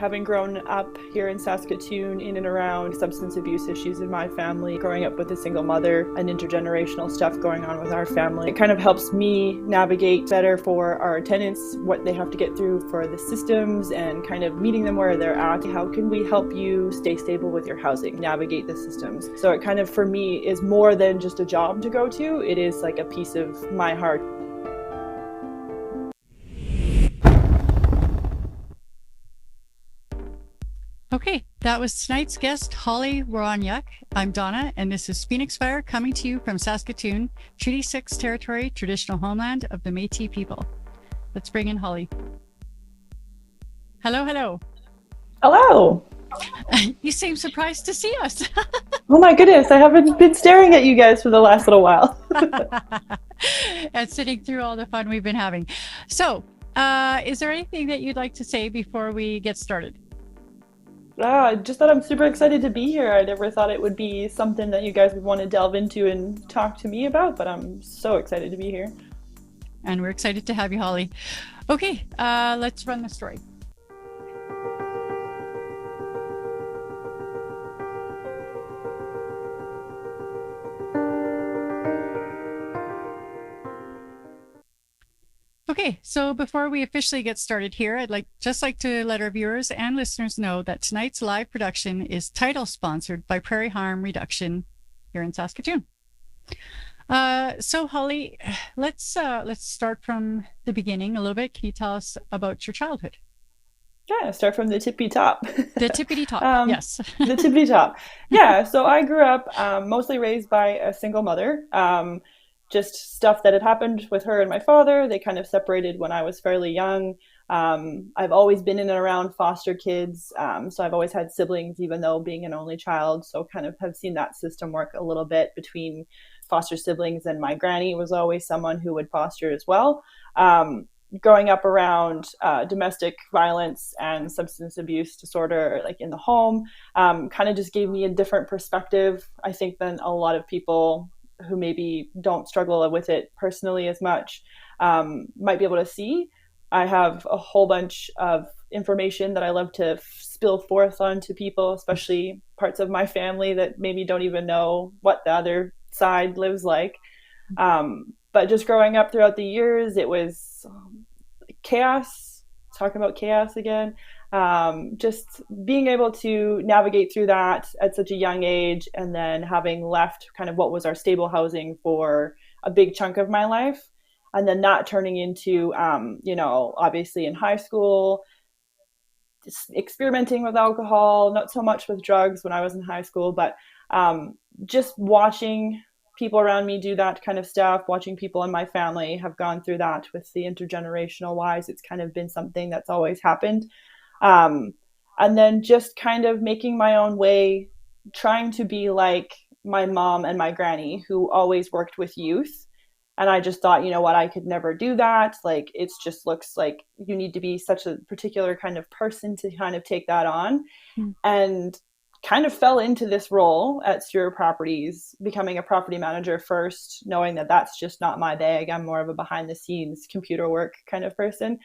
having grown up here in Saskatoon in and around substance abuse issues in my family, growing up with a single mother and intergenerational stuff going on with our family, it kind of helps me navigate better for our tenants, what they have to get through for the systems and kind of meeting them where they're at. How can we help you stay stable with your housing, navigate the systems? So it kind of, for me, is more than just a job to go to. It is like a piece of my heart. Okay, that was tonight's guest, Holly Woroniuk. I'm Donna, and this is Phoenix Fire coming to you from Saskatoon, Treaty 6 territory, traditional homeland of the Métis people. Let's bring in Holly. Hello, hello. Hello. You seem surprised to see us. Oh my goodness, I haven't been staring at you guys for the last little while. And sitting through all the fun we've been having. So, is there anything that you'd like to say before we get started? Just that I'm super excited to be here. I never thought it would be something that you guys would want to delve into and talk to me about, but I'm so excited to be here. And we're excited to have you, Holly. Okay, let's run the story. Okay, so before we officially get started here, I'd like to let our viewers and listeners know that tonight's live production is title sponsored by Prairie Harm Reduction here in Saskatoon. So Holly, let's start from the beginning a little bit. Can you tell us about your childhood? Yeah, start from the tippy top. The tippity top, yes. The tippy top. Yeah, so I grew up mostly raised by a single mother. Just stuff that had happened with her and my father. They kind of separated when I was fairly young. I've always been in and around foster kids. So I've always had siblings, even though being an only child. So kind of have seen that system work a little bit between foster siblings, and my granny was always someone who would foster as well. Growing up around domestic violence and substance abuse disorder, like in the home, kind of just gave me a different perspective, I think, than a lot of people who maybe don't struggle with it personally as much might be able to see. I have a whole bunch of information that I love to spill forth onto people, especially parts of my family that maybe don't even know what the other side lives like. But just growing up throughout the years, it was chaos, talking about chaos again. Just being able to navigate through that at such a young age, and then having left kind of what was our stable housing for a big chunk of my life, and then that turning into, obviously in high school, just experimenting with alcohol, not so much with drugs when I was in high school, but just watching people around me do that kind of stuff, watching people in my family have gone through that with the intergenerational wise. It's kind of been something that's always happened. And then just kind of making my own way, trying to be like my mom and my granny, who always worked with youth. And I just thought, you know what, I could never do that. Like, it just looks like you need to be such a particular kind of person to kind of take that on. And kind of fell into this role at Stewart Properties, becoming a property manager first, knowing that that's just not my bag. I'm more of a behind the scenes computer work kind of person.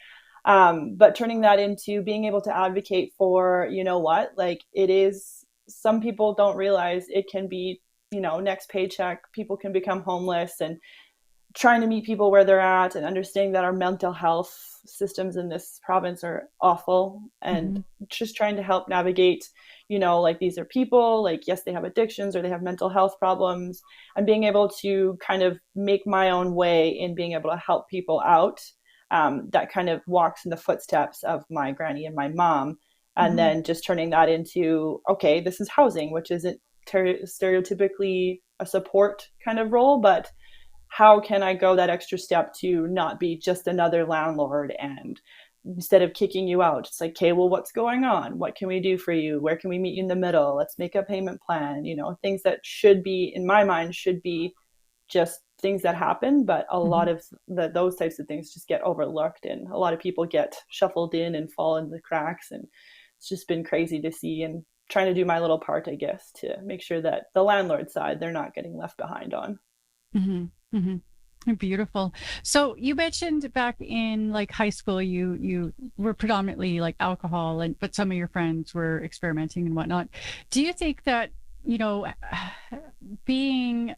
But turning that into being able to advocate for, you know what, like, it is, some people don't realize it can be, next paycheck, people can become homeless, and trying to meet people where they're at and understanding that our mental health systems in this province are awful, and just trying to help navigate, like, these are people, like, yes, they have addictions or they have mental health problems, and being able to kind of make my own way in being able to help people out. That kind of walks in the footsteps of my granny and my mom. And then just turning that into, okay, this is housing, which isn't stereotypically a support kind of role, but how can I go that extra step to not be just another landlord? And instead of kicking you out, it's like, okay, well, what's going on? What can we do for you? Where can we meet you in the middle? Let's make a payment plan. Things that should be, in my mind, should be just things that happen, but a lot of those types of things just get overlooked, and a lot of people get shuffled in and fall in the cracks, and it's just been crazy to see, and trying to do my little part, I guess, to make sure that the landlord side, they're not getting left behind on. Beautiful. So you mentioned back in like high school, you were predominantly like alcohol, and but some of your friends were experimenting and whatnot. Do you think that, you know, being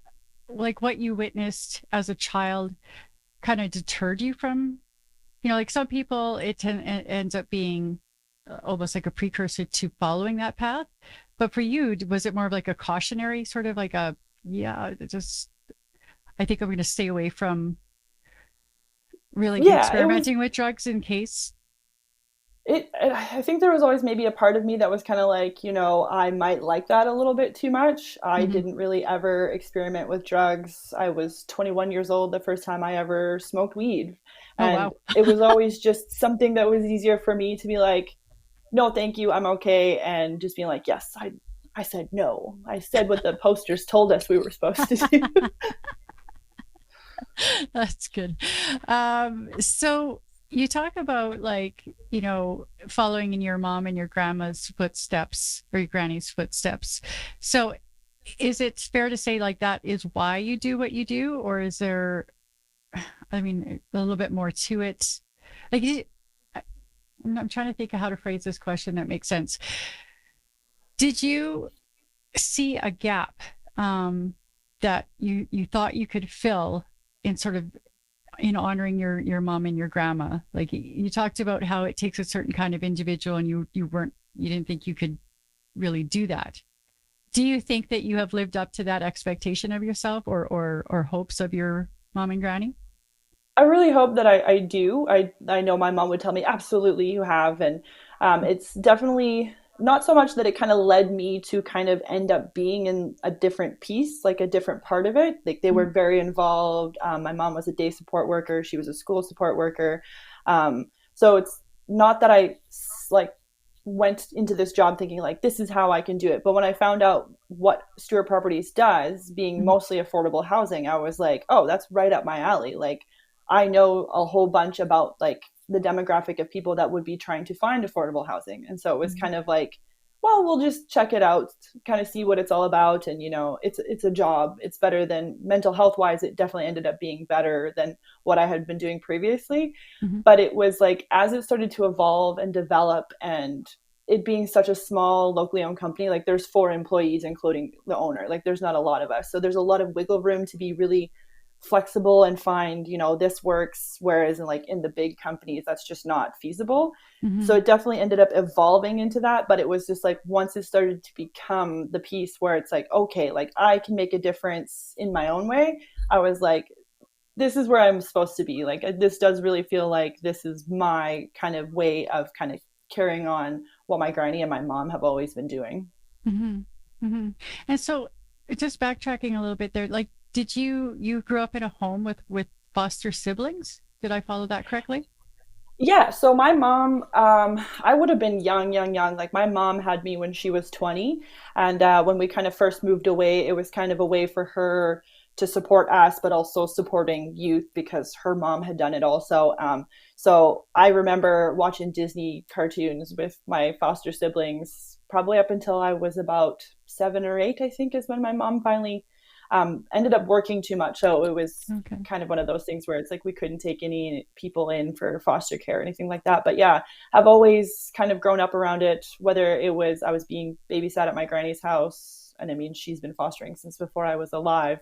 like what you witnessed as a child kind of deterred you from, like some people, it ends up being almost like a precursor to following that path. But for you, was it more of like a cautionary sort of like a, yeah, just I think I'm going to stay away from really Yeah, it was experimenting with drugs in case. I think there was always maybe a part of me that was kind of like, I might like that a little bit too much. I Hmm. didn't really ever experiment with drugs. I was 21 years old the first time I ever smoked weed. Oh, And wow. it was always just something that was easier for me to be like, no, thank you, I'm okay. And just being like, yes, I said no. I said what the posters told us we were supposed to do. That's good. So you talk about like, following in your mom and your grandma's footsteps or your granny's footsteps. So is it fair to say like that is why you do what you do, or is there, I mean, a little bit more to it? Like, I'm trying to think of how to phrase this question that makes sense. Did you see a gap that you thought you could fill in sort of in honoring your mom and your grandma? Like you talked about how it takes a certain kind of individual, and you didn't think you could really do that. Do you think that you have lived up to that expectation of yourself, or hopes of your mom and granny? I really hope that I do. I know my mom would tell me, absolutely, you have. And it's definitely not so much that it kind of led me to kind of end up being in a different piece, like a different part of it. Like they were very involved. My mom was a day support worker, she was a school support worker. So it's not that I like went into this job thinking like this is how I can do it. But when I found out what Stewart Properties does, being Mhm. mostly affordable housing, I was like, oh, that's right up my alley. Like I know a whole bunch about like the demographic of people that would be trying to find affordable housing. And so it was Mhm. kind of like, well, we'll just check it out, kind of see what it's all about. And, it's a job. It's better than mental health wise. It definitely ended up being better than what I had been doing previously. Mhm. But it was like, as it started to evolve and develop and it being such a small locally owned company, like there's 4 employees, including the owner, like there's not a lot of us. So there's a lot of wiggle room to be really flexible and find, this works, whereas in the big companies that's just not feasible. So Mhm. it definitely ended up evolving into that, but it was just like once it started to become the piece where it's like, okay, like I can make a difference in my own way, I was like, this is where I'm supposed to be. Like this does really feel like this is my kind of way of kind of carrying on what my granny and my mom have always been doing. Mhm. Mhm. And so just backtracking a little bit there, like did you grew up in a home with foster siblings? Did I follow that correctly? Yeah, so my mom, I would have been young, young, young. Like my mom had me when she was 20. And when we kind of first moved away, it was kind of a way for her to support us, but also supporting youth because her mom had done it also. So I remember watching Disney cartoons with my foster siblings probably up until I was about 7 or 8, I think, is when my mom finally ended up working too much. So it was Okay. kind of one of those things where it's like we couldn't take any people in for foster care or anything like that. But yeah, I've always kind of grown up around it, whether it was I was being babysat at my granny's house. And I mean, she's been fostering since before I was alive.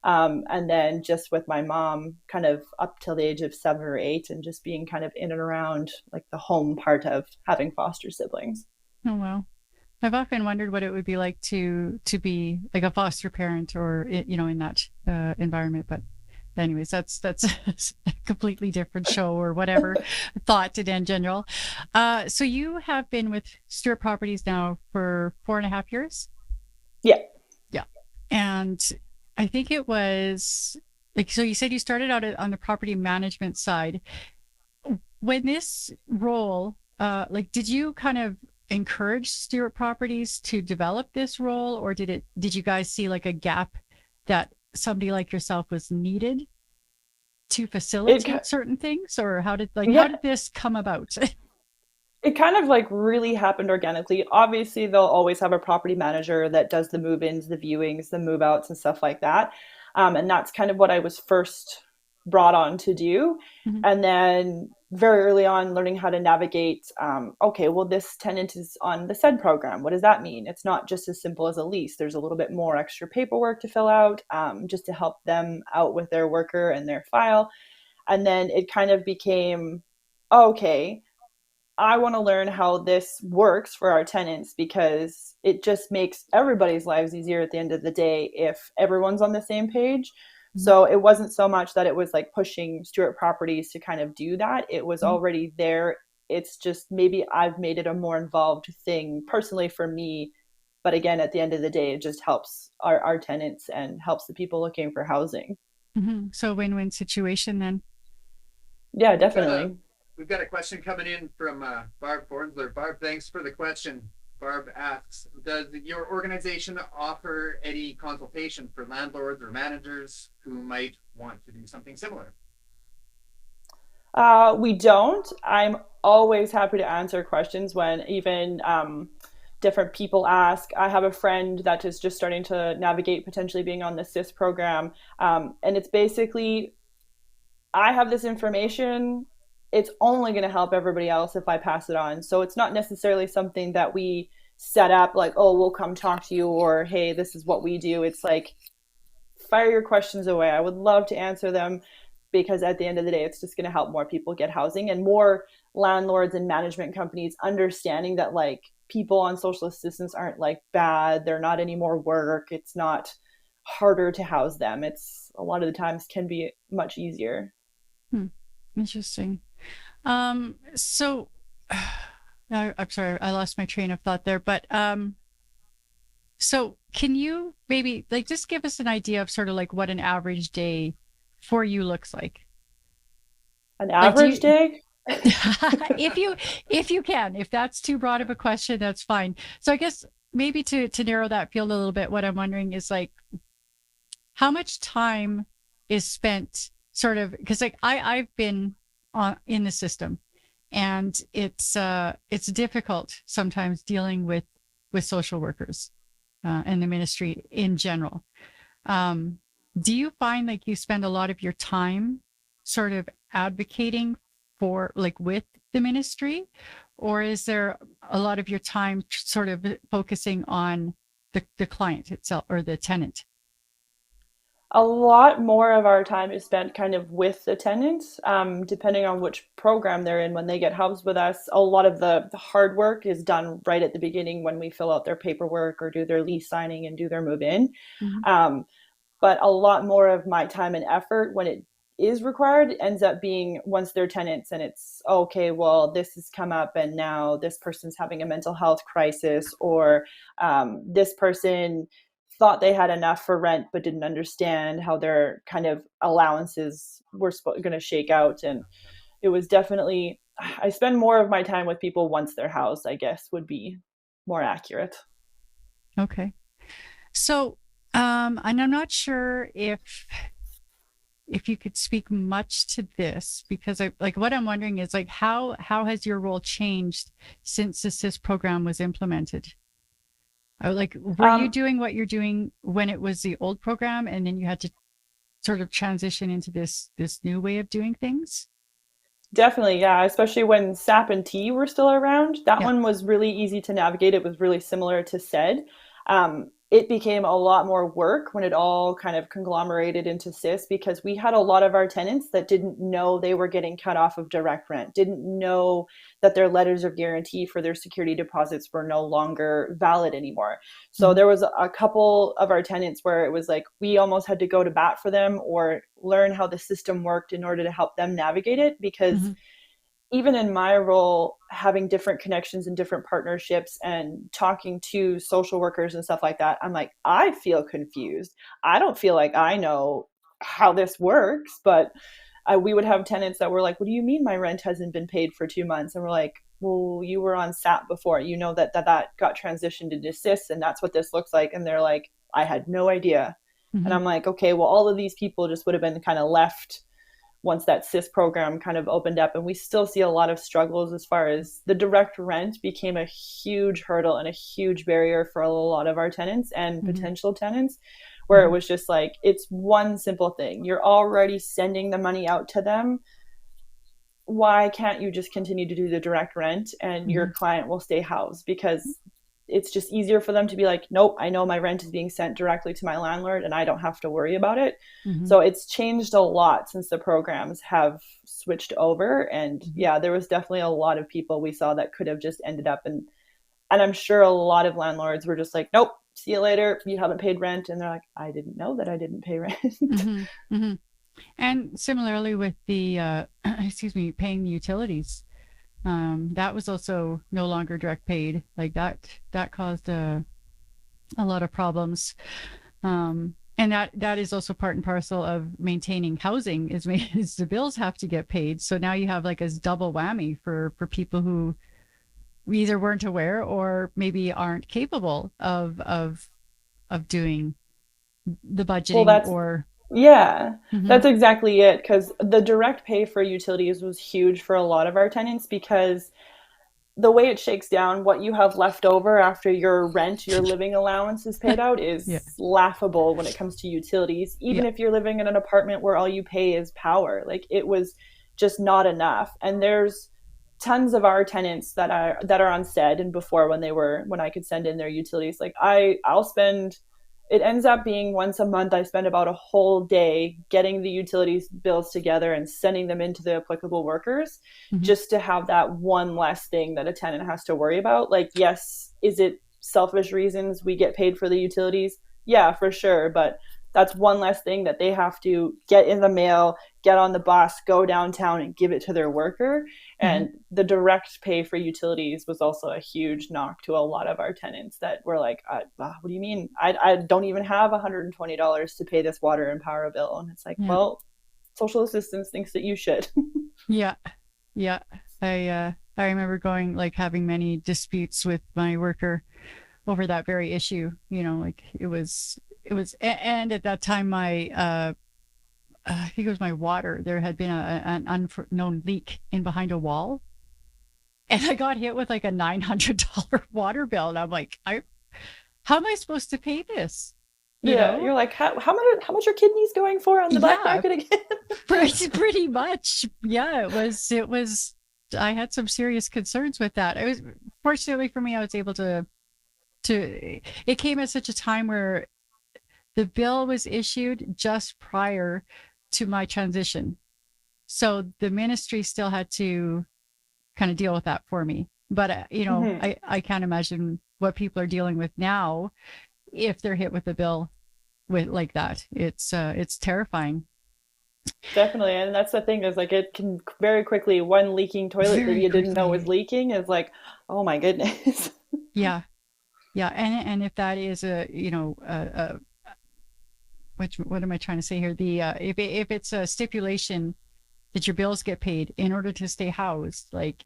And then just with my mom, kind of up till the age of 7 or 8, and just being kind of in and around like the home part of having foster siblings. Oh wow. I've often wondered what it would be like to be like a foster parent or in that environment. But anyways, that's a completely different show or whatever thought in general. So you have been with Stewart Properties now for 4.5 years. Yeah. Yeah, and I think it was like so. You said you started out on the property management side. When this role, like, did you kind of encourage Stewart Properties to develop this role, or did you guys see like a gap that somebody like yourself was needed to It, facilitate certain things, or how yeah, did this come about? it kind of like really happened organically. Obviously, they'll always have a property manager that does the move ins, the viewings, the move outs, and stuff like that. And that's kind of what I was first brought on to do. Mm-hmm. And then very early on, learning how to navigate, okay, well, this tenant is on the SED program. What does that mean? It's not just as simple as a lease. There's a little bit more extra paperwork to fill out, just to help them out with their worker and their file. And then it kind of became, okay, I want to learn how this works for our tenants, because it just makes everybody's lives easier at the end of the day if everyone's on the same page. So it wasn't so much that it was like pushing Stewart Properties to kind of do that. It was Mm-hmm. already there. It's just maybe I've made it a more involved thing personally for me. But again, at the end of the day, it just helps our tenants and helps the people looking for housing. Mm-hmm. So win-win situation then. Yeah, We've got a definitely. we've got a question coming in from Barb Fornsler. Barb, thanks for the question. Barb asks, does your organization offer any consultation for landlords or managers who might want to do something similar? We don't. I'm always happy to answer questions when even different people ask. I have a friend that is just starting to navigate potentially being on the SIS program. And it's basically, I have this information. It's only going to help everybody else if I pass it on. So it's not necessarily something that we set up like, oh, we'll come talk to you, or hey, this is what we do. It's like, fire your questions away. I would love to answer them, because at the end of the day, it's just going to help more people get housing, and more landlords and management companies understanding that like people on social assistance aren't like bad. They're not any more work. It's not harder to house them. It's a lot of the times can be much easier. Hmm. Interesting. So I'm sorry, I lost my train of thought there, but so can you maybe like just give us an idea of sort of like what an average day for you looks like? An Like do average you day? if you if you can, if that's too broad of a question, that's fine. So I guess maybe to narrow that field a little bit, what I'm wondering is like how much time is spent sort of because like I've been on in the system and it's difficult sometimes dealing with social workers and the ministry in general. Um, do you find like you spend a lot of your time sort of advocating for like with the ministry, or is there a lot of your time sort of focusing on the client itself or the tenant? A lot more of our time is spent kind of with the tenants, depending on which program they're in. When they get housed with us, a lot of the hard work is done right at the beginning when we fill out their paperwork or do their lease signing and do their move in. Mm-hmm. Um, but a lot more of my time and effort when it is required ends up being once they're tenants and it's okay, well, this has come up and now this person's having a mental health crisis, or this person thought they had enough for rent but didn't understand how their kind of allowances were going to shake out. And it was definitely, I spend more of my time with people once they're housed, I guess would be more accurate. Okay. So, and I'm not sure if you could speak much to this because I like what I'm wondering is like how has your role changed since the SIS program was implemented? Like, were you um, doing what you're doing when it was the old program, and then you had to sort of transition into this new way of doing things? Definitely, yeah. Especially when SAP and T were still around. That Yeah. one was really easy to navigate. It was really similar to SED. It became a lot more work when it all kind of conglomerated into SIS, because we had a lot of our tenants that didn't know they were getting cut off of direct rent, didn't know that their letters of guarantee for their security deposits were no longer valid anymore. So Mm-hmm. there was a couple of our tenants where it was like we almost had to go to bat for them or learn how the system worked in order to help them navigate it, because Mm-hmm. even in my role, having different connections and different partnerships and talking to social workers and stuff like that, I'm like, I feel confused. I don't feel like I know how this works. But we would have tenants that were like, what do you mean my rent hasn't been paid for 2 months? And we're like, well, you were on SAP before. You know that got transitioned to SIS, and that's what this looks like. And they're like, I had no idea. And Mm-hmm. I'm like, okay, well, all of these people just would have been kind of left once that SIS program kind of opened up. And we still see a lot of struggles as far as the direct rent became a huge hurdle and a huge barrier for a lot of our tenants and Mm-hmm. potential tenants, where it was just like, it's one simple thing. You're already sending the money out to them. Why can't you just continue to do the direct rent and your client will stay housed? Because it's just easier for them to be like, nope, I know my rent is being sent directly to my landlord and I don't have to worry about it. So it's changed a lot since the programs have switched over. And yeah, there was definitely a lot of people we saw that could have just ended up and I'm sure a lot of landlords were just like, nope, see you later. You haven't paid rent. And they're like, I didn't know that I didn't pay rent. And similarly with the, paying the utilities, that was also no longer direct paid. Like that caused a lot of problems. And that is also part and parcel of maintaining housing is the bills have to get paid. So now you have like a double whammy for people who either weren't aware or maybe aren't capable of doing the budgeting that's exactly it. Because the direct pay for utilities was huge for a lot of our tenants, because the way it shakes down, what you have left over after your rent, your living allowance is paid out is laughable when it comes to utilities. Even if you're living in an apartment where all you pay is power, like it was just not enough. And there's tons of our tenants that are on SED, and before when I could send in their utilities, like I'll spend, it ends up being once a month, I spend about a whole day getting the utilities bills together and sending them into the applicable workers, just to have that one less thing that a tenant has to worry about. Like, yes, is it selfish reasons we get paid for the utilities? Yeah, for sure. But that's one less thing that they have to get in the mail, get on the bus, go downtown and give it to their worker. And the direct pay for utilities was also a huge knock to a lot of our tenants that were like, what do you mean? I don't even have $120 to pay this water and power bill. And it's like, well, social assistance thinks that you should. Yeah. I remember having many disputes with my worker over that very issue. Like it was, and at that time, my, I think it was my water. There had been an unknown leak in behind a wall. And I got hit with like a $900 water bill. And I'm like, how am I supposed to pay this? You know? You're like, how much are kidneys going for on the black market again? pretty much. Yeah, it was, I had some serious concerns with that. Fortunately for me, I was able to, it came at such a time where the bill was issued just prior to my transition. So the ministry still had to kind of deal with that for me. But, I can't imagine what people are dealing with now if they're hit with a bill with like that. It's terrifying. Definitely. And that's the thing, is like, it can very quickly, one leaking toilet that you didn't know was leaking is like, oh my goodness. Yeah. And if that is what am I trying to say here? If it's a stipulation that your bills get paid in order to stay housed, like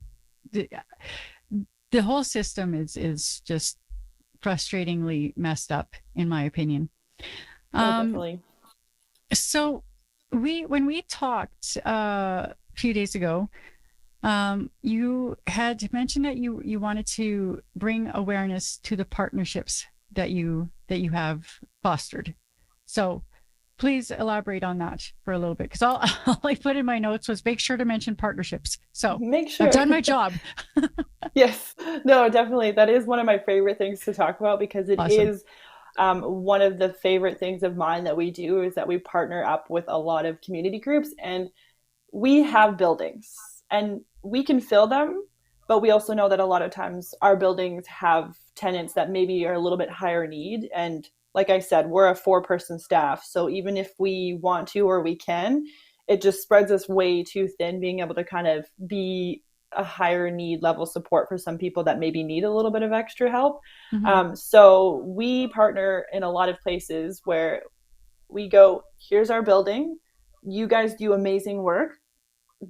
the whole system is just frustratingly messed up, in my opinion. Definitely. So when we talked a few days ago, you had mentioned that you wanted to bring awareness to the partnerships that you have fostered. So please elaborate on that for a little bit, because all I put in my notes was make sure to mention partnerships. So make sure I've done my job. Yes, no, definitely. That is one of my favorite things to talk about, because it is one of the favorite things of mine that we do, is that we partner up with a lot of community groups, and we have buildings and we can fill them, but we also know that a lot of times our buildings have tenants that maybe are a little bit higher need. And like I said, we're a 4-person staff. So even if we want to, or we can, it just spreads us way too thin, being able to kind of be a higher need level support for some people that maybe need a little bit of extra help. So we partner in a lot of places where we go, here's our building. You guys do amazing work.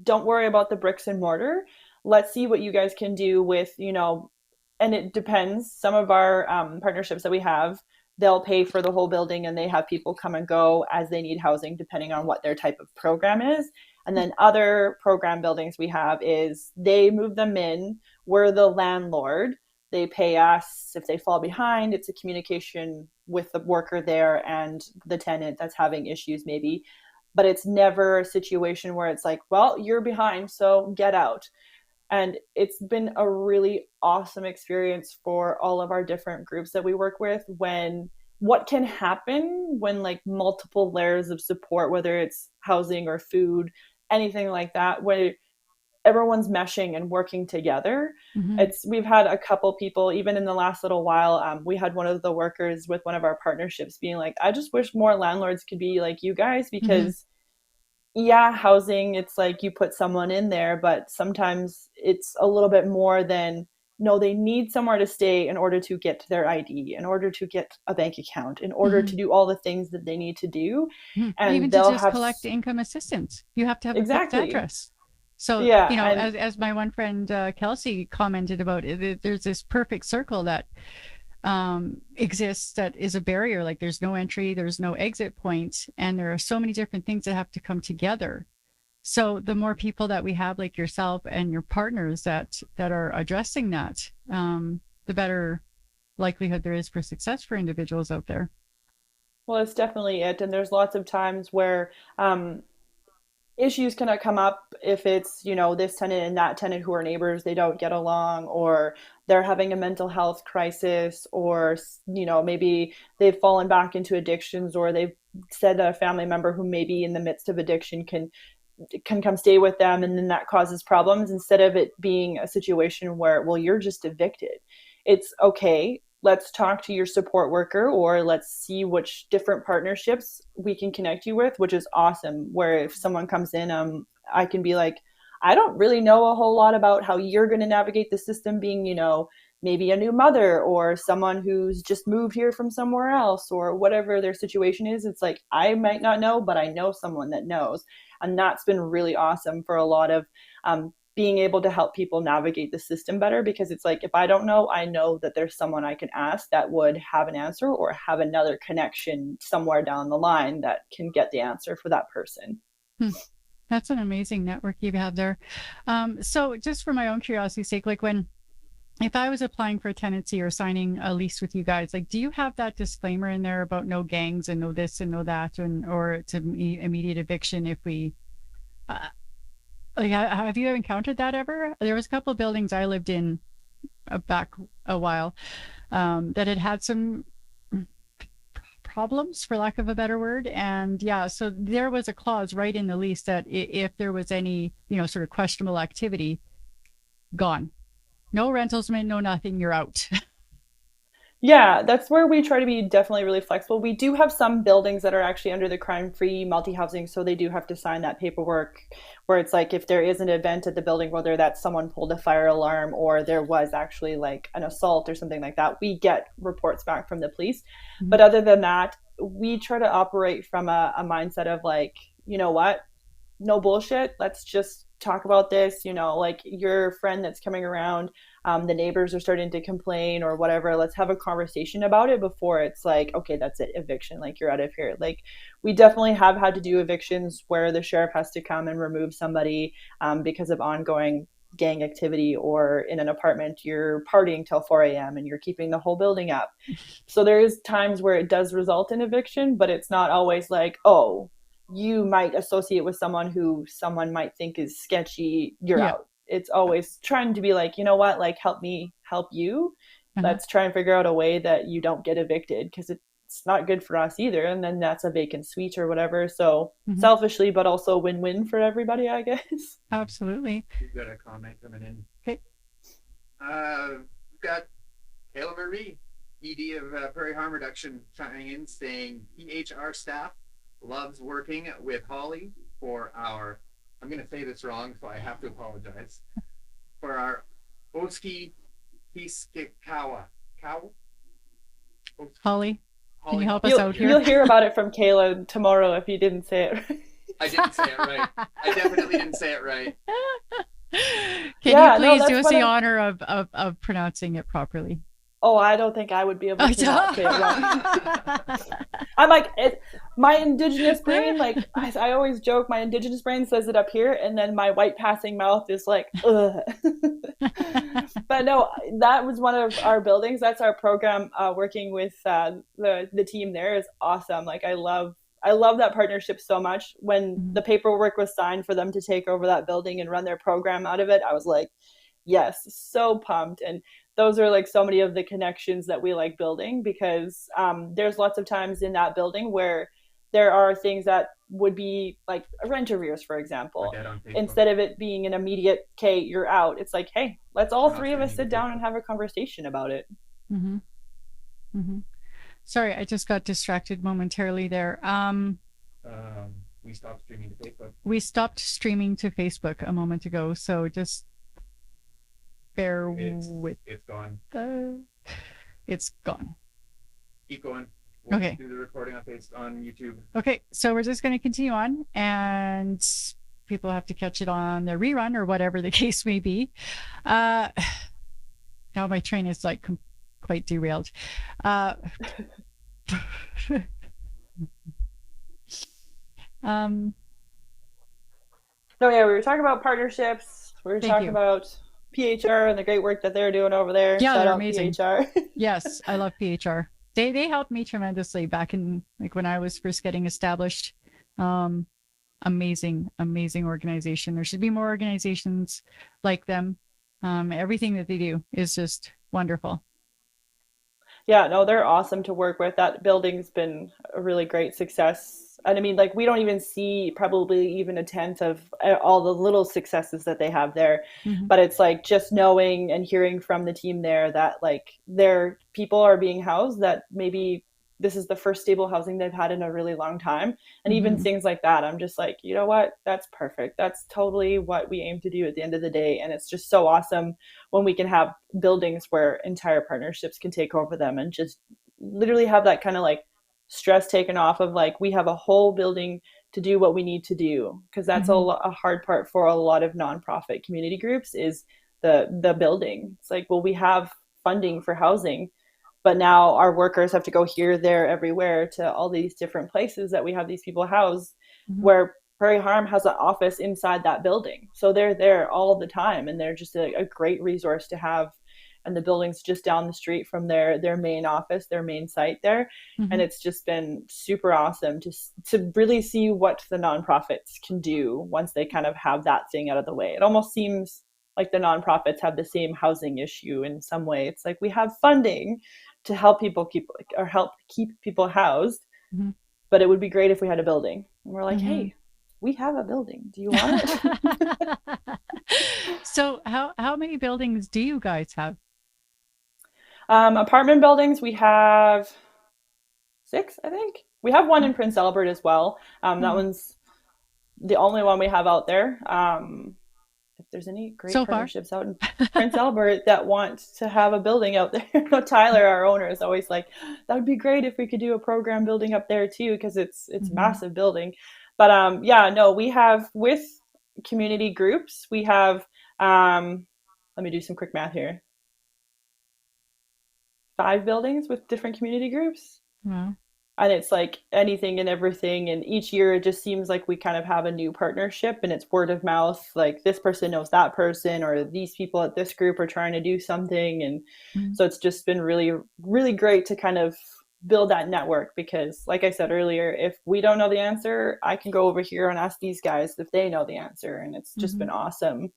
Don't worry about the bricks and mortar. Let's see what you guys can do with, and it depends. Some of our partnerships that we have, they'll pay for the whole building and they have people come and go as they need housing, depending on what their type of program is. And then other program buildings we have is they move them in. We're the landlord. they pay us. If they fall behind, it's a communication with the worker there and the tenant that's having issues maybe. But it's never a situation where it's like, well, you're behind, so get out. And it's been a really awesome experience for all of our different groups that we work with, when what can happen when like multiple layers of support, whether it's housing or food, anything like that, where everyone's meshing and working together. Mm-hmm. We've had a couple people, even in the last little while, we had one of the workers with one of our partnerships being like, I just wish more landlords could be like you guys, because yeah, housing, it's like you put someone in there, but sometimes it's a little bit more than, no, they need somewhere to stay in order to get their ID, in order to get a bank account, in order to do all the things that they need to do. And even to just collect income assistance, you have to have a fixed address. So, yeah, you know, as my one friend Kelsey commented about it, there's this perfect circle that exists that is a barrier. Like there's no entry, there's no exit point, and there are so many different things that have to come together. So the more people that we have, like yourself and your partners, that are addressing that, the better likelihood there is for success for individuals out there. Well, it's definitely it. And there's lots of times where issues cannot come up if it's, you know, this tenant and that tenant who are neighbors, they don't get along, or they're having a mental health crisis, or, you know, maybe they've fallen back into addictions, or they've said a family member who may be in the midst of addiction can come stay with them, and then that causes problems, instead of it being a situation where, well, you're just evicted. It's okay, let's talk to your support worker, or let's see which different partnerships we can connect you with, which is awesome. Where if someone comes in, I can be like, I don't really know a whole lot about how you're going to navigate the system, being, you know, maybe a new mother or someone who's just moved here from somewhere else, or whatever their situation is. It's like, I might not know, but I know someone that knows. And that's been really awesome for a lot of being able to help people navigate the system better, because it's like, if I don't know, I know that there's someone I can ask that would have an answer, or have another connection somewhere down the line that can get the answer for that person. That's an amazing network you have there. So just for my own curiosity's sake, like if I was applying for a tenancy or signing a lease with you guys, like, do you have that disclaimer in there about no gangs and no this and no that, or it's immediate eviction if we, like, have you encountered that ever? There was a couple of buildings I lived in back a while that had some problems, for lack of a better word. And yeah, so there was a clause right in the lease that if there was any, you know, sort of questionable activity, gone. No rentals, no nothing, you're out. Yeah, that's where we try to be definitely really flexible. We do have some buildings that are actually under the crime-free multi-housing, so they do have to sign that paperwork where it's like, if there is an event at the building, whether that's someone pulled a fire alarm or there was actually like an assault or something like that, we get reports back from the police. But other than that, we try to operate from a mindset of like, you know what, no bullshit, let's just talk about this. You know, like your friend that's coming around, the neighbors are starting to complain or whatever, let's have a conversation about it before it's like, okay, that's it, eviction, like you're out of here. Like, we definitely have had to do evictions where the sheriff has to come and remove somebody because of ongoing gang activity, or in an apartment you're partying till 4 a.m. and you're keeping the whole building up. So there is times where it does result in eviction, but it's not always like, oh, you might associate with someone who someone might think is sketchy, you're out. It's always trying to be like, you know what, like, help me help you. Let's try and figure out a way that you don't get evicted, because it's not good for us either. And then that's a vacant suite or whatever. So selfishly, but also win-win for everybody, I guess. Absolutely. We've got a comment coming in. Okay. We've got Kayla Marie, ED of Prairie Harm Reduction, chiming in saying PHR staff loves working with Holly for our, I'm going to say this wrong, so I have to apologize, for our Oski Piskikawa. Holly, can you help us out here? You'll hear about it from Kayla tomorrow if you didn't say it right. I didn't say it right. I definitely didn't say it right. Can you please do us the honor of pronouncing it properly? Oh, I don't think I would be able to not say it wrong. I'm like, my indigenous brain, like, I always joke, my indigenous brain says it up here, and then my white passing mouth is like, ugh. But No, that was one of our buildings. That's our program. Working with the team there is awesome. Like I love that partnership so much. When Mhm. the paperwork was signed for them to take over that building and run their program out of it, I was like, yes, so pumped. And those are like so many of the connections that we like building, because there's lots of times in that building where there are things that would be like rent arrears, for Or example. dead on Facebook. Instead of it being an immediate, okay, you're out, it's like, hey, let's all We're not three of us streaming to sit down and Facebook. have a conversation about it. Mm-hmm. Mm-hmm. Sorry, I just got distracted momentarily there. We stopped streaming to Facebook. We stopped streaming to Facebook a moment ago, so just bear with It's gone. it's gone. Keep going. We'll okay. Do the recording on YouTube. Okay, so we're just going to continue on, and people have to catch it on their rerun or whatever the case may be. Now my train is like quite derailed. No, yeah, we were talking about partnerships. We were talking about PHR and the great work that they're doing over there. Yeah, Shout they're out amazing. PHR. Yes, I love PHR. They helped me tremendously back in like when I was first getting established. Amazing organization. There should be more organizations like them. Everything that they do is just wonderful. Yeah, no, they're awesome to work with. That building's been a really great success. And I mean, like, we don't even see probably even a tenth of all the little successes that they have there. Mm-hmm. But it's like just knowing and hearing from the team there that like their people are being housed, that maybe this is the first stable housing they've had in a really long time. And even Mm-hmm. things like that, I'm just like, you know what? That's perfect. That's totally what we aim to do at the end of the day. And it's just so awesome when we can have buildings where entire partnerships can take over them and just literally have that kind of like stress taken off of like, we have a whole building to do what we need to do, because that's Mm-hmm. a hard part for a lot of nonprofit community groups is the building. It's like, well, we have funding for housing, but now our workers have to go here, there, everywhere to all these different places that we have these people housed, Mm-hmm. where Prairie Harm has an office inside that building. So they're there all the time, and they're just a great resource to have. And the building's just down the street from their main office, their main site there. Mm-hmm. And it's just been super awesome to really see what the nonprofits can do once they kind of have that thing out of the way. It almost seems like the nonprofits have the same housing issue in some way. It's like we have funding to help people keep people housed, mm-hmm. but it would be great if we had a building. And we're like, mm-hmm. hey, we have a building. Do you want it? So how many buildings do you guys have? Apartment buildings, we have 6, I think. We have one in Prince Albert as well. That one's the only one we have out there. If there's any great partnerships out in Prince Albert that want to have a building out there, Tyler, our owner, is always like, that would be great if we could do a program building up there too, because it's a massive building. But yeah, no, we have with community groups, we have, let me do some quick math here, 5 buildings with different community groups. Wow. And it's like anything and everything. And each year it just seems like we kind of have a new partnership, and it's word of mouth. Like this person knows that person, or these people at this group are trying to do something. And so it's just been really, really great to kind of build that network, because like I said earlier, if we don't know the answer, I can go over here and ask these guys if they know the answer. And it's just been awesome.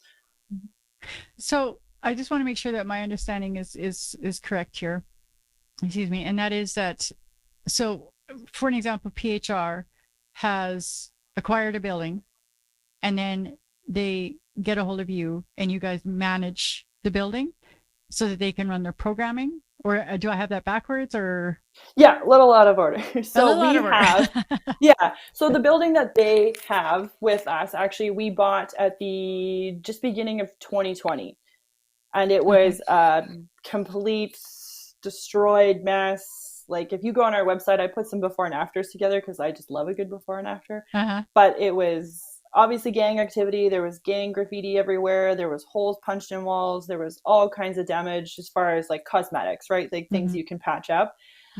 So I just want to make sure that my understanding is correct here. Excuse me. And that is that, so for an example, PHR has acquired a building, and then they get a hold of you and you guys manage the building so that they can run their programming. Or do I have that backwards? Or yeah, a little out of order. So we have yeah, so the building that they have with us, actually we bought at the just beginning of 2020, and it was a complete destroyed mess. Like if you go on our website, I put some before and afters together because I just love a good before and after. But it was obviously gang activity. There was gang graffiti everywhere. There was holes punched in walls. There was all kinds of damage as far as like cosmetics, right? Like things you can patch up.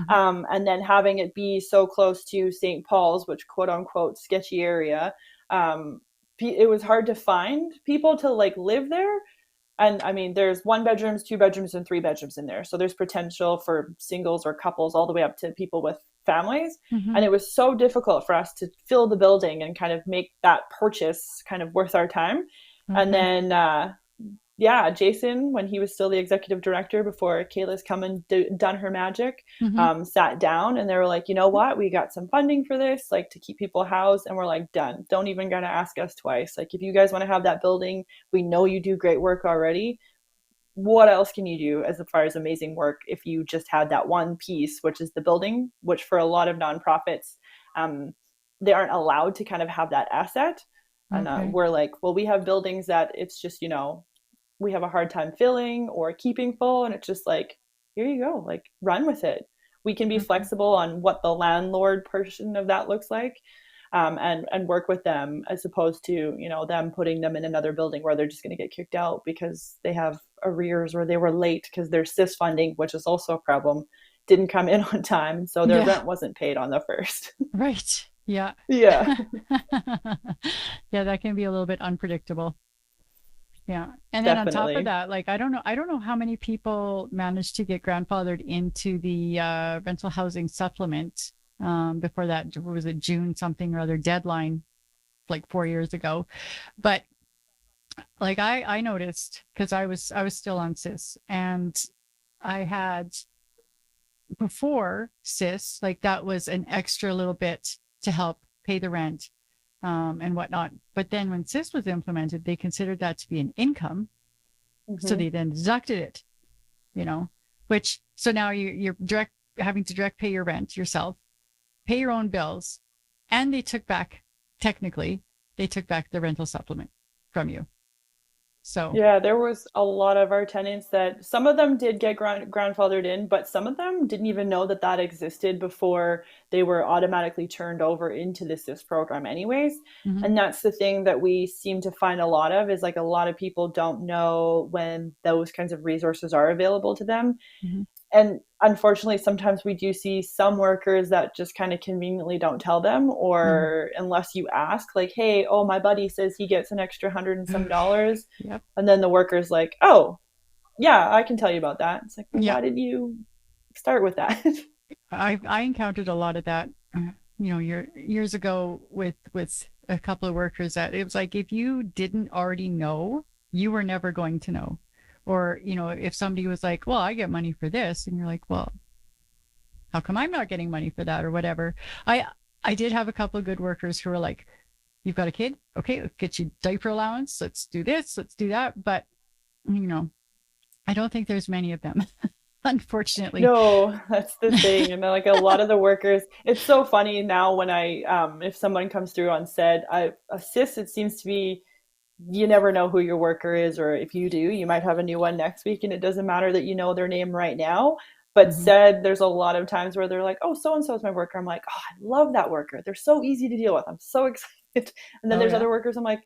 And then having it be so close to St. Paul's, which quote unquote sketchy area, it was hard to find people to like live there. And I mean, there's 1 bedrooms, 2 bedrooms, and 3 bedrooms in there. So there's potential for singles or couples all the way up to people with families. Mm-hmm. And it was so difficult for us to fill the building and kind of make that purchase kind of worth our time. And Okay. then, yeah, Jason, when he was still the executive director before Kayla's come and done her magic, Mm-hmm. sat down and they were like, you know what, we got some funding for this, like to keep people housed. And we're like, done. Don't even gotta ask us twice. Like, if you guys want to have that building, we know you do great work already. What else can you do as far as amazing work if you just had that one piece, which is the building, which for a lot of nonprofits, um, they aren't allowed to kind of have that asset. And Okay. we're like, well, we have buildings that it's just, we have a hard time filling or keeping full, and it's just like, here you go, like run with it. We can be Okay. flexible on what the landlord portion of that looks like, and work with them, as opposed to them putting them in another building where they're just going to get kicked out because they have arrears or they were late because their SIS funding, which is also a problem, didn't come in on time, so their Yeah. rent wasn't paid on the first. Right. Yeah. Yeah, Yeah, that can be a little bit unpredictable. Yeah. And then on top of definitely. that, like I don't know how many people managed to get grandfathered into the rental housing supplement before that, what was it, June something or other deadline like 4 years ago. But like I noticed because I was still on SIS, and I had before SIS, like that was an extra little bit to help pay the rent and whatnot. But then when SIS was implemented, they considered that to be an income. So Hmm. they then deducted it, you know, which so now you're direct having to direct pay your rent yourself, pay your own bills, and they took back, technically, they took back the rental supplement from you. So, Yeah, there was a lot of our tenants that some of them did get grandfathered in, but some of them didn't even know that that existed before they were automatically turned over into the SIS program anyways. mhm, And that's the thing that we seem to find a lot of, is like a lot of people don't know when those kinds of resources are available to them. mhm, And unfortunately, sometimes we do see some workers that just kind of conveniently don't tell them, mhm. or unless you ask, like, hey, oh, my buddy says he gets an extra hundred and some dollars. Yep. And then the worker's like, oh, yeah, I can tell you about that. It's like, well, Yeah. why didn't you start with that? I encountered a lot of that, years ago with a couple of workers that it was like if you didn't already know, you were never going to know. Or, if somebody was like, "Well, I get money for this," and you're like, "Well, how come I'm not getting money for that?" or whatever. I I did have a couple of good workers who were like, "You've got a kid? Okay, let's get you diaper allowance. Let's do this, let's do that." But, you know, I don't think there's many of them, unfortunately. No, that's the thing. And then, like, a lot of the workers, it's so funny now when if someone comes through on said, I assist, it seems to be, you never know who your worker is, or if you do, you might have a new one next week, and it doesn't matter that you know their name right now. But Mhm. said, there's a lot of times where they're like, oh, so and so is my worker. I'm like, oh, I love that worker. They're so easy to deal with. I'm so excited. And then Oh there's yeah. other workers, I'm like,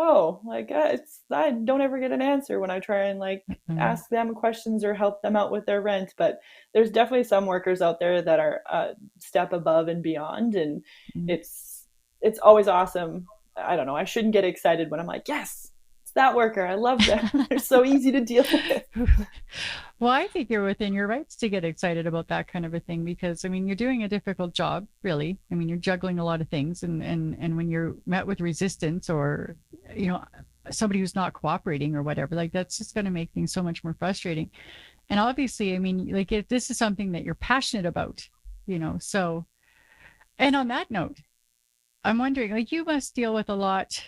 oh, like, I don't ever get an answer when I try and like Mm. ask them questions or help them out with their rent. But there's definitely some workers out there that are a step above and beyond, and Mm. it's always awesome. I don't know. I shouldn't get excited when I'm like, yes, it's that worker. I love them. They're so easy to deal with. Well, I think you're within your rights to get excited about that kind of a thing because I mean you're doing a difficult job, really. I mean you're juggling a lot of things, and when you're met with resistance or you know somebody who's not cooperating or whatever, like that's just going to make things so much more frustrating. And obviously, I mean, like if this is something that you're passionate about, so and on that note, I'm wondering, like you must deal with a lot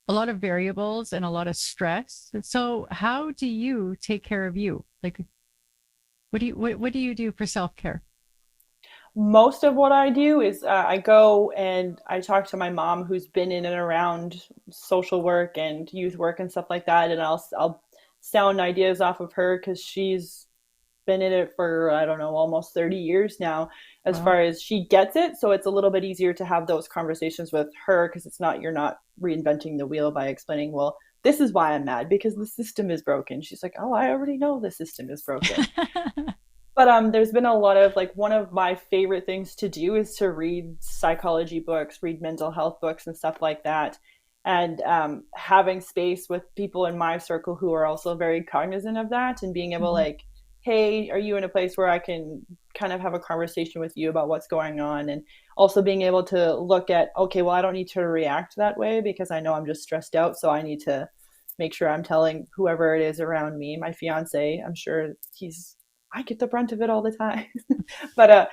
of variables and a lot of stress. So how do you take care of you? Like what do you do for self-care? Most of what I do is I go and I talk to my mom, who's been in and around social work and youth work and stuff like that, and I'll sound ideas off of her because she's been in it for, I don't know, almost 30 years now, as Well, far as she gets it. So it's a little bit easier to have those conversations with her because you're not reinventing the wheel by explaining, well, this is why I'm mad because the system is broken. She's like, oh, I already know the system is broken. But there's been a lot of, like, one of my favorite things to do is to read psychology books, read mental health books and stuff like that. and having space with people in my circle who are also very cognizant of that, and being able, Mhm. like, hey, are you in a place where I can kind of have a conversation with you about what's going on? And also being able to look at, okay, well, I don't need to react that way because I know I'm just stressed out. So I need to make sure I'm telling whoever it is around me, my fiance, I'm sure I get the brunt of it all the time. But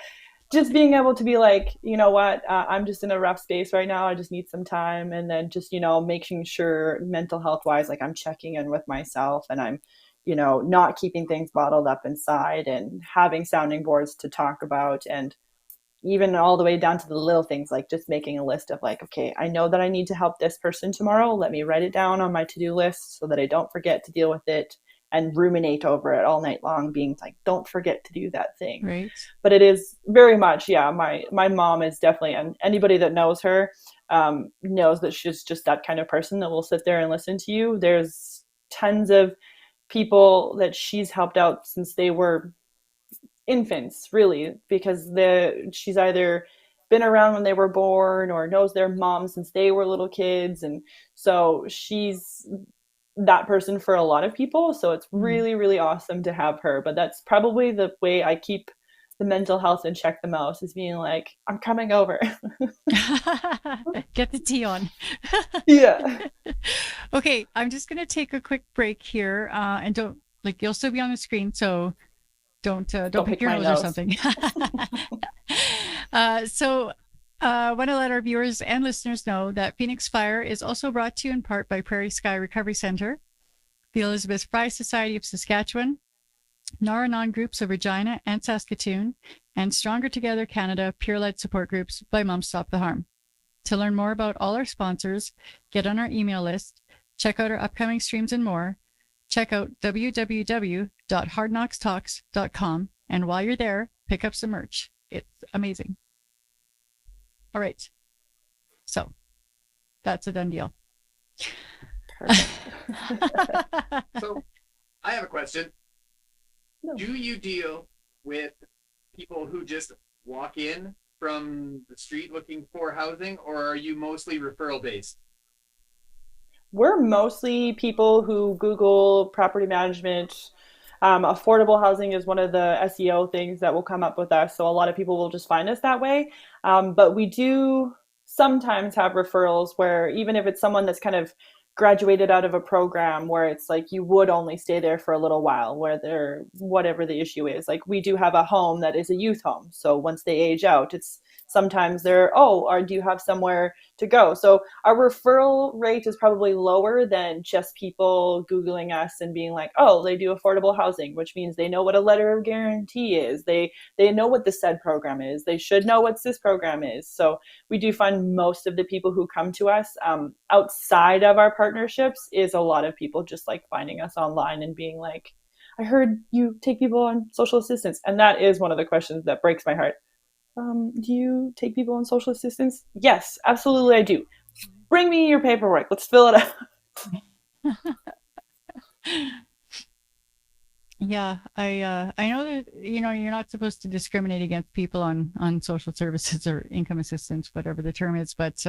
just being able to be like, you know what, I'm just in a rough space right now. I just need some time. And then just, making sure mental health wise, like I'm checking in with myself, and I'm, not keeping things bottled up inside, and having sounding boards to talk about. And even all the way down to the little things, like just making a list of like, okay, I know that I need to help this person tomorrow. Let me write it down on my to-do list so that I don't forget to deal with it and ruminate over it all night long, being like, don't forget to do that thing. Right. But it is very much, yeah, my mom is definitely, and anybody that knows her knows that she's just that kind of person that will sit there and listen to you. There's tons of people that she's helped out since they were infants, really, because she's either been around when they were born or knows their mom since they were little kids. And so she's that person for a lot of people. So it's Mhm. really, really awesome to have her. But that's probably the way I keep the mental health in check the most, is being like, I'm coming over. Get the tea on. Yeah. Okay, I'm just going to take a quick break here, and don't, like, you'll still be on the screen, so don't Don't pick pick your my nose or nose. something. So want to let our viewers and listeners know that Phoenix Fire is also brought to you in part by Prairie Sky Recovery Center, the Elizabeth Fry Society of Saskatchewan, Naranon Groups of Regina and Saskatoon, and Stronger Together Canada peer-led support groups by Moms Stop the Harm. To learn more about all our sponsors, get on our email list, check out our upcoming streams and more, check out www.hardknockstalks.com, and while you're there, pick up some merch. It's amazing. All right. So that's a done deal. Perfect. So I have a question. No. Do you deal with people who just walk in from the street looking for housing, or are you mostly referral based? We're mostly people who Google property management. Affordable housing is one of the SEO things that will come up with us. So a lot of people will just find us that way. But we do sometimes have referrals where, even if it's someone that's kind of graduated out of a program where it's like you would only stay there for a little while, where they're whatever the issue is. Like, we do have a home that is a youth home. So once they age out, it's sometimes they're, oh, or do you have somewhere to go? So our referral rate is probably lower than just people Googling us and being like, oh, they do affordable housing, which means they know what a letter of guarantee is. They know what the SED program is. They should know what this program is. So we do find most of the people who come to us outside of our partnerships is a lot of people just like finding us online and being like, I heard you take people on social assistance. And that is one of the questions that breaks my heart. Do you take people on social assistance? Yes, absolutely I do. Bring me your paperwork. Let's fill it out. Yeah, I know that you're not supposed to discriminate against people on social services or income assistance, whatever the term is, but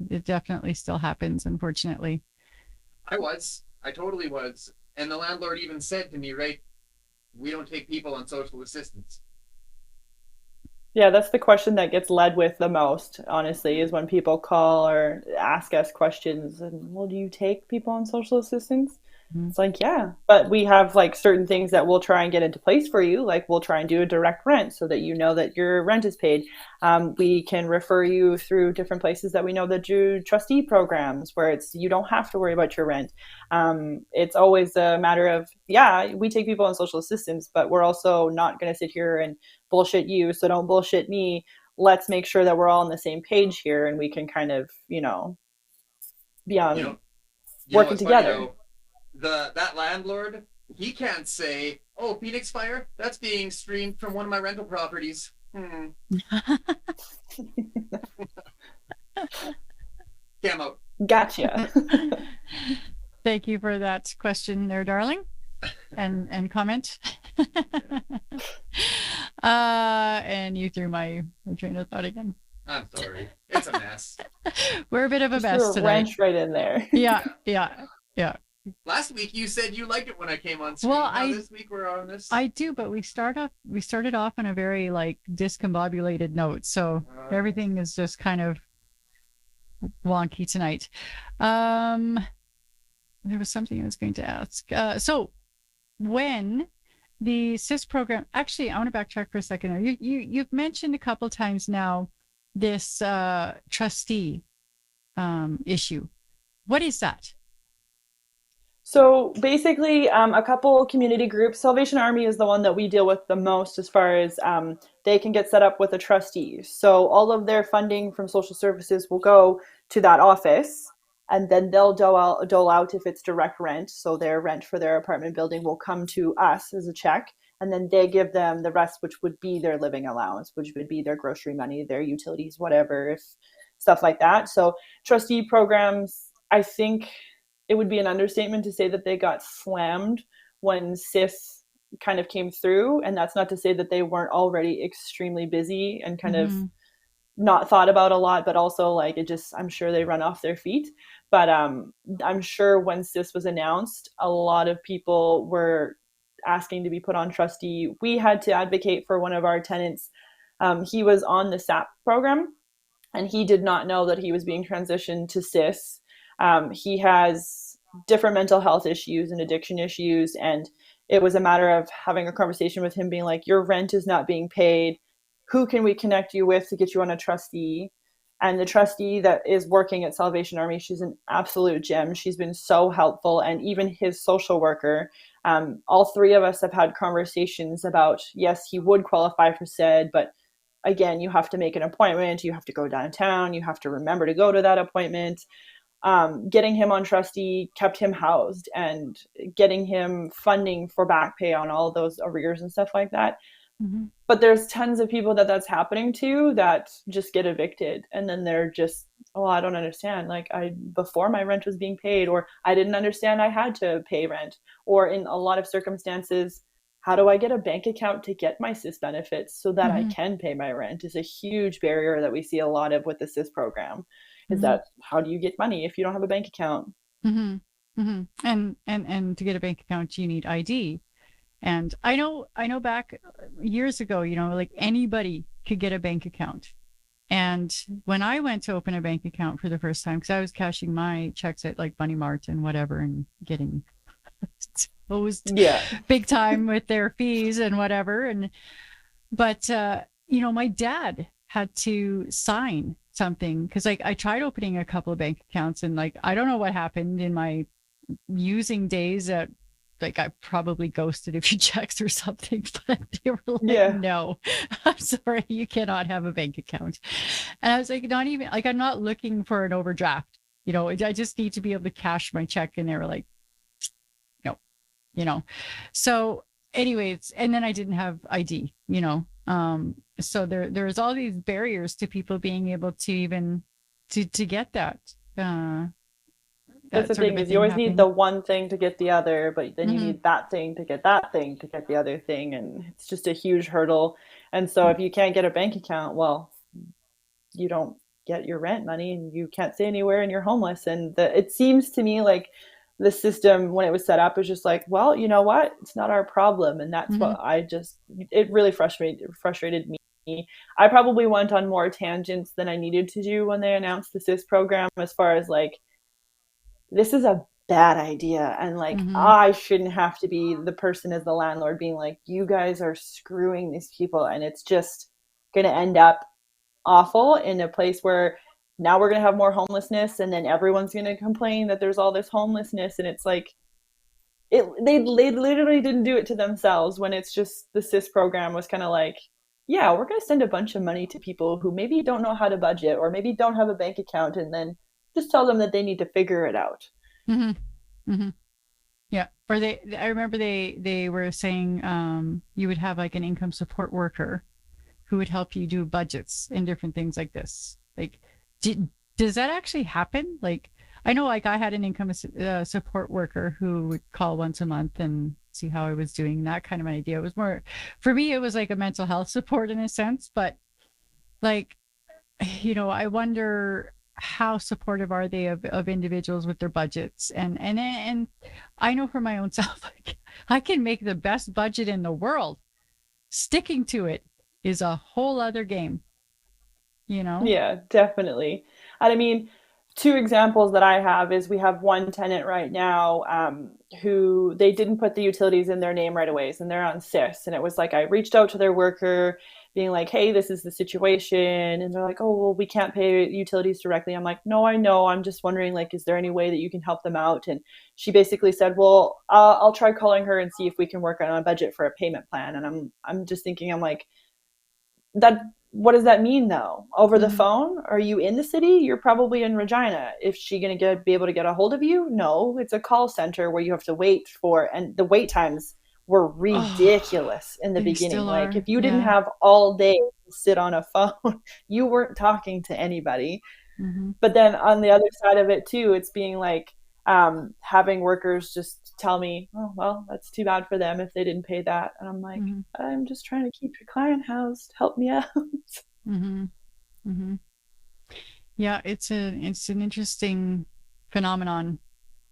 it definitely still happens, unfortunately. I totally was. And the landlord even said to me, right, we don't take people on social assistance. Yeah, that's the question that gets led with the most, honestly, is when people call or ask us questions and, well, do you take people on social assistance? Mhm. It's like, yeah, but we have like certain things that we'll try and get into place for you. Like, we'll try and do a direct rent so that you know that your rent is paid. We can refer you through different places that we know that do trustee programs where it's you don't have to worry about your rent. It's always a matter of, yeah, we take people on social assistance, but we're also not going to sit here and bullshit you. So don't bullshit me. Let's make sure that we're all on the same page here and we can kind of, be You on know, you know working what's funny together. though? That landlord, he can't say, "Oh, Phoenix Fire, that's being streamed from one of my rental properties." Cam out. Gotcha. Thank you for that question there, darling, and comment. And you threw my train of thought again. I'm sorry. It's a mess. We're a bit of a Just threw mess a tonight. wrench right in there. Yeah, Yeah. yeah, yeah. Last week you said you liked it when I came on Well, screen. Now this week we're on this. I do, but we started off on a very like discombobulated note, so Okay. everything is just kind of wonky tonight. Um, there was something I was going to ask. So when the SIS program, actually, I want to backtrack for a second. You've mentioned a couple times now this trustee issue. What is that? So basically, a couple community groups. Salvation Army is the one that we deal with the most as far as they can get set up with a trustee. So all of their funding from social services will go to that office, and then they'll dole out if it's direct rent. So their rent for their apartment building will come to us as a check, and then they give them the rest, which would be their living allowance, which would be their grocery money, their utilities, whatever, if stuff like that. So trustee programs, I think it would be an understatement to say that they got slammed when CIS kind of came through. And that's not to say that they weren't already extremely busy and kind of Mm-hmm. not thought about a lot, but also like it just, I'm sure they run off their feet. But I'm sure when CIS was announced, a lot of people were asking to be put on trustee. We had to advocate for one of our tenants. He was on the SAP program and he did not know that he was being transitioned to CIS. He has different mental health issues and addiction issues, and it was a matter of having a conversation with him, being like, "Your rent is not being paid. Who can we connect you with to get you on a trustee?" And the trustee that is working at Salvation Army, she's an absolute gem. She's been so helpful, and even his social worker. All three of us have had conversations about, yes, he would qualify for SAID, but again, you have to make an appointment, you have to go downtown, you have to remember to go to that appointment. Getting him on trustee kept him housed, and getting him funding for back pay on all those arrears and stuff like that. Mm-hmm. But there's tons of people that that's happening to that just get evicted, and then they're just, oh, I don't understand. Like, I before my rent was being paid, or I didn't understand I had to pay rent, or in a lot of circumstances, how do I get a bank account to get my SIS benefits so that I Mm-hmm. can pay my rent is a huge barrier that we see a lot of with the SIS program. Is Mm-hmm. that how do you get money if you don't have a bank account? Mm-hmm. Mm-hmm. And to get a bank account, you need ID. And I know back years ago, like anybody could get a bank account. And when I went to open a bank account for the first time, because I was cashing my checks at like Money Mart and whatever and getting exposed Yeah. big time with their fees and whatever. But my dad had to sign something because like I tried opening a couple of bank accounts and like I don't know what happened in my using days at like I probably ghosted a few checks or something, but they were like, Yeah. no, I'm sorry, you cannot have a bank account. And I was like, not even like I'm not looking for an overdraft. I just need to be able to cash my check. And they were like, no, you know. So anyways, and then I didn't have ID, so there's all these barriers to people being able to even to get uh That's that the sort of thing a is you thing always need the happening. one thing to get the other, but then you Hmm. need that thing to get that thing to get the other thing, and it's just a huge hurdle. And so if you can't get a bank account, well, you don't get your rent money and you can't stay anywhere and you're homeless. And it seems to me like the system when it was set up is just like, well, you know what? It's not our problem. And that's Hmm. what it really frustrated me. I probably went on more tangents than I needed to do when they announced the SIS program as far as like, this is a bad idea. And like, Hmm. I shouldn't have to be the person as the landlord being like, you guys are screwing these people. And it's just going to end up awful in a place where now we're going to have more homelessness, and then everyone's going to complain that there's all this homelessness. And it's like they literally didn't do it to themselves when it's just the SIS program was kind of like, yeah, we're going to send a bunch of money to people who maybe don't know how to budget or maybe don't have a bank account, and then just tell them that they need to figure it out. Hmm. Hmm. Yeah. Or I remember they were saying you would have like an income support worker who would help you do budgets and different things like this. Like, does that actually happen? Like, I know like I had an income support worker who would call once a month and see how I was doing, that kind of an idea. It was more, for me, it was like a mental health support in a sense, but like, I wonder how supportive are they of individuals with their budgets, and I know for my own self, I can make the best budget in the world. Sticking to it is a whole other game, you know? Yeah, definitely. And I mean, two examples that I have is we have one tenant right now who they didn't put the utilities in their name right away, and they're on SIS. And it was like I reached out to their worker, being like, "Hey, this is the situation," and they're like, "Oh, well, we can't pay utilities directly." I'm like, "No, I know. I'm just wondering, like, is there any way that you can help them out?" And she basically said, "Well, I'll try calling her and see if we can work on a budget for a payment plan." And I'm just thinking, I'm like, that what does that mean though? Over the Mm-hmm. phone? Are you in the city? You're probably in Regina. Is she going to be able to get a hold of you? No, it's a call center where you have to wait for, and the wait times were Oh, ridiculous in the they beginning. still Like are. if you didn't Yeah. have all day to sit on a phone, you weren't talking to anybody. Mm-hmm. But then on the other side of it too, it's being like having workers just tell me, "Oh well, that's too bad for them if they didn't pay that," and I'm like, Mm-hmm. "I'm just trying to keep your client housed. Help me out." Mm-hmm. Mm-hmm. Yeah, it's an interesting phenomenon,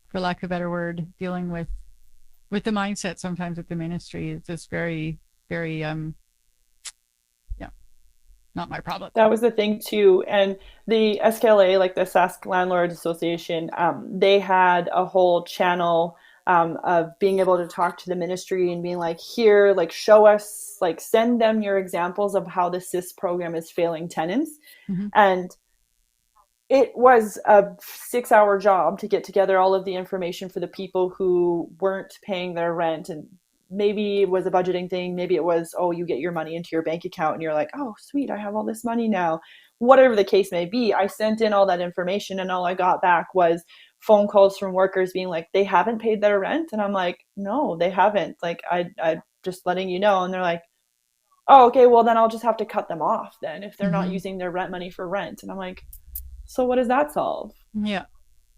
for lack of a better word, dealing with the mindset sometimes with the ministry. It's just very, very yeah, not my problem. That was the thing too, and the SKLA, like the Sask Landlord Association, they had a whole channel of being able to talk to the ministry and being like, "Here, like, show us, like, send them your examples of how the SIS program is failing tenants." Mm-hmm. And it was a 6-hour job to get together all of the information for the people who weren't paying their rent. And maybe it was a budgeting thing. Maybe it was, oh, you get your money into your bank account and you're like, oh, sweet, I have all this money now. Whatever the case may be, I sent in all that information and all I got back was phone calls from workers being like, they haven't paid their rent. And I'm like, no, they haven't. Like, I just letting you know. And they're like, oh, okay, well, then I'll just have to cut them off then if they're not Mm-hmm. using their rent money for rent. And I'm like, so what does that solve? Yeah.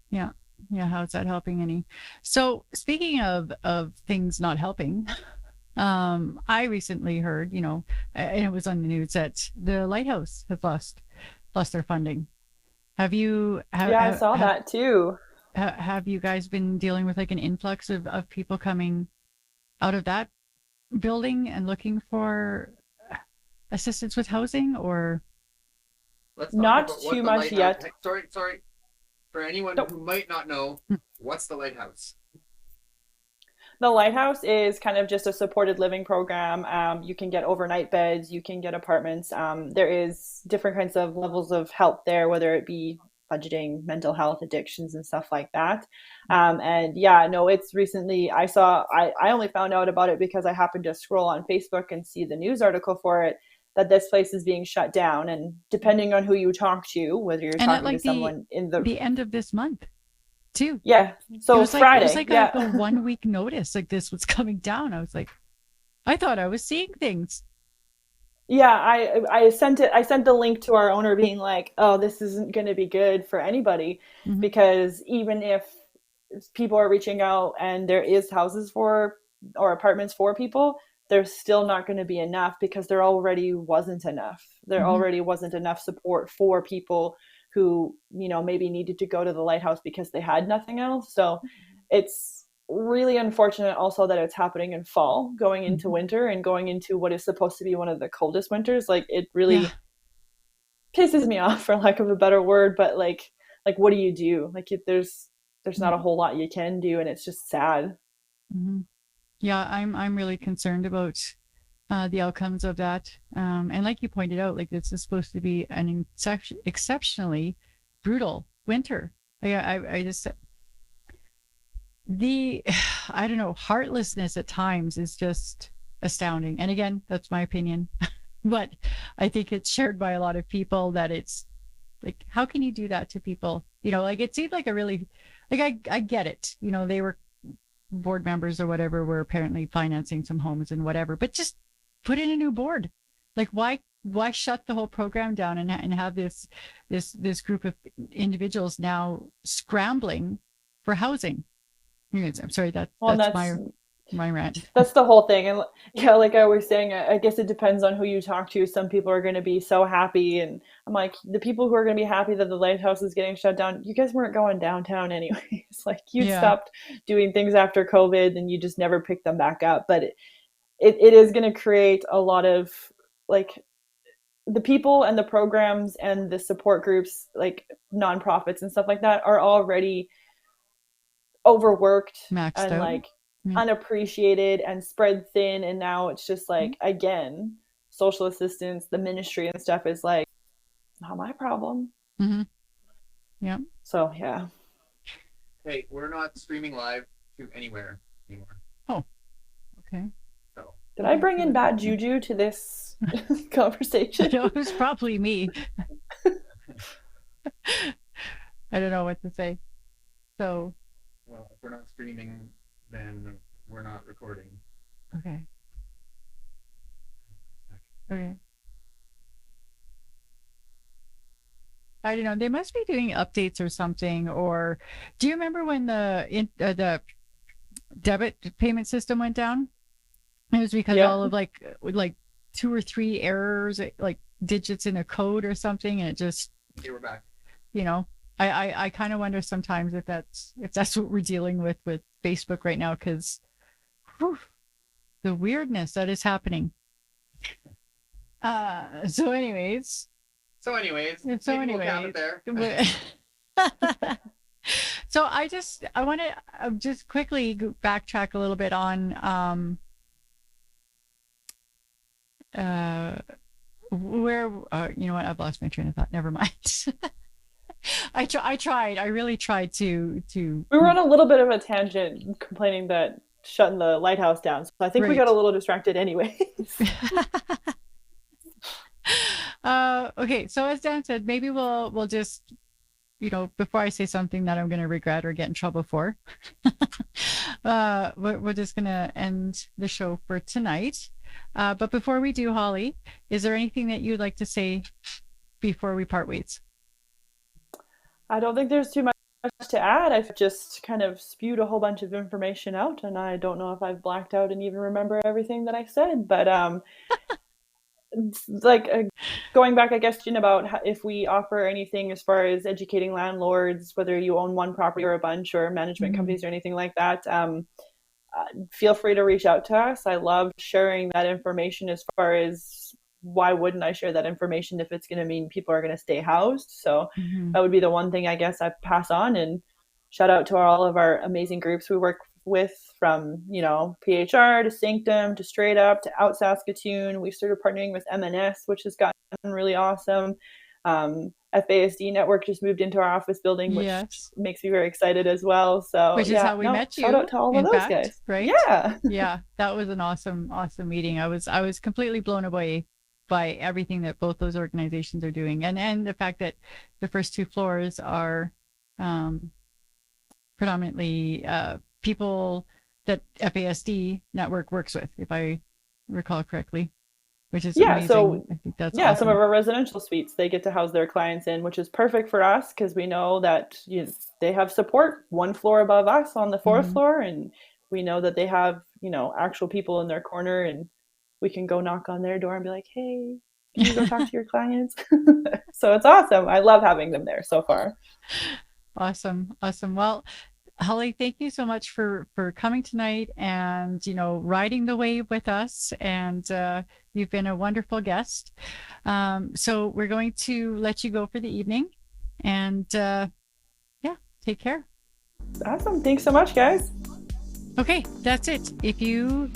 Yeah. Yeah. How's that helping any? So speaking of things not helping, I recently heard, and it was on the news that the lighthouse has lost their funding. Have you Yeah, I saw that too. have you guys been dealing with like an influx of people coming out of that building and looking for assistance with housing or Let's talk Not about what too the much lighthouse. yet. Sorry. For anyone No. who might not know, what's the lighthouse? The Lighthouse is kind of just a supported living program. You can get overnight beds, you can get apartments. There is different kinds of levels of help there, whether it be budgeting, mental health, addictions, and stuff like that. And yeah, no, it's recently, I only found out about it because I happened to scroll on Facebook and see the news article for it, that this place is being shut down. And depending on who you talk to, whether you're and at talking to like someone in the, the end of this month too. yeah, It so was like Friday, like yeah. a 1 week notice like this was coming down. I was like, I thought I was seeing things. Yeah, I sent it. I sent the link to our owner, being like, "Oh, this isn't going to be good for anybody, Mm-hmm. because even if people are reaching out and there is houses for or apartments for people, there's still not going to be enough because there already wasn't enough. There Mm-hmm. already wasn't enough support for people who, maybe needed to go to the lighthouse because they had nothing else. So it's really unfortunate also that it's happening in fall, going into Mm-hmm. winter and going into what is supposed to be one of the coldest winters. Like, it Yeah. really pisses me off, for lack of a better word. But like what do you do? Like, there's not a Mm-hmm. whole lot you can do, and it's just sad. Mm-hmm. Yeah, I'm really concerned about the outcomes of that. And like you pointed out, like this is supposed to be an exceptionally brutal winter. I just the I don't know, heartlessness at times is just astounding. And again, that's my opinion, but I think it's shared by a lot of people that it's like, how can you do that to people? Like it seemed like a really like I get it. They were board members or whatever were apparently financing some homes and whatever, but just put in a new board. Like why shut the whole program down and have this group of individuals now scrambling for housing? I'm sorry, Well, and that's that's my my rant. That's the whole thing. And yeah, like I was saying, I guess it depends on who you talk to. Some people are going to be so happy. And I'm like, the people who are going to be happy that the lighthouse is getting shut down, you guys weren't going downtown anyways. Like you Yeah. stopped doing things after COVID and you just never picked them back up. But it is going to create a lot of like the people and the programs and the support groups, like nonprofits and stuff like that, are already overworked Maxed and out. like Yeah. unappreciated and spread thin. And now it's just like, again, social assistance, the ministry and stuff is like, not my problem. Mm-hmm. Yeah. So, yeah. Hey, we're not streaming live to anywhere anymore. Oh, okay. So Did I bring in bad juju to this conversation? It was probably me. I don't know what to say. So, well, if we're not streaming, then we're not recording. okay. Okay. I don't know. They must be doing updates or something. Or do you remember when the debit payment system went down? It was because all of like 2 or 3 errors, like digits in a code or something, and it just. Okay, we're back. You know, I kind of wonder sometimes if that's what we're dealing with Facebook right now, because the weirdness that is happening. So anyways, maybe we'll cap it there. So I want to just quickly backtrack a little bit on where you know what, I've lost my train of thought. Never mind. I really tried to. We were on a little bit of a tangent, complaining that shutting the lighthouse down. So I think we got a little distracted, anyways. Okay, so as Dan said, maybe we'll just, you know, before I say something that I'm going to regret or get in trouble for, we're just going to end the show for tonight. But before we do, Holly, is there anything that you'd like to say before we part ways? I don't think there's too much to add. I've just kind of spewed a whole bunch of information out, and I don't know if I've blacked out and even remember everything that I said. But like going back, I guess, about if we offer anything as far as educating landlords, whether you own one property or a bunch, or management companies or anything like that, feel free to reach out to us. I love sharing that information. As far as why wouldn't I share that information if it's going to mean people are going to stay housed? So that would be the one thing I guess I pass on. And shout out to all of our amazing groups we work with, from, you know, PHR to Sanctum to Straight Up to Out Saskatoon. We started partnering with MNS, which has gotten really awesome. FASD Network just moved into our office building, which makes me very excited as well. So which is how we met you. Shout out to all of those guys, right? Yeah, that was an awesome meeting. I was completely blown away by everything that both those organizations are doing, and the fact that the first 2 floors are predominantly people that FASD Network works with, if I recall correctly, which is amazing. So I think that's awesome. Some of our residential suites they get to house their clients in, which is perfect for us because we know that they have support 1 floor above us on the 4th floor, and we know that they have, you know, actual people in their corner, and we can go knock on their door and be like, hey, can you go talk to your clients? So it's awesome. I love having them there so far. Awesome. Well, Holly, thank you so much for coming tonight and, you know, riding the wave with us. And you've been a wonderful guest. So we're going to let you go for the evening. And take care. Awesome. Thanks so much, guys. Okay, that's it. If you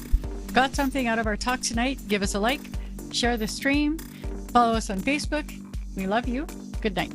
got something out of our talk tonight, give us a like, share the stream, follow us on Facebook. We love you. Good night.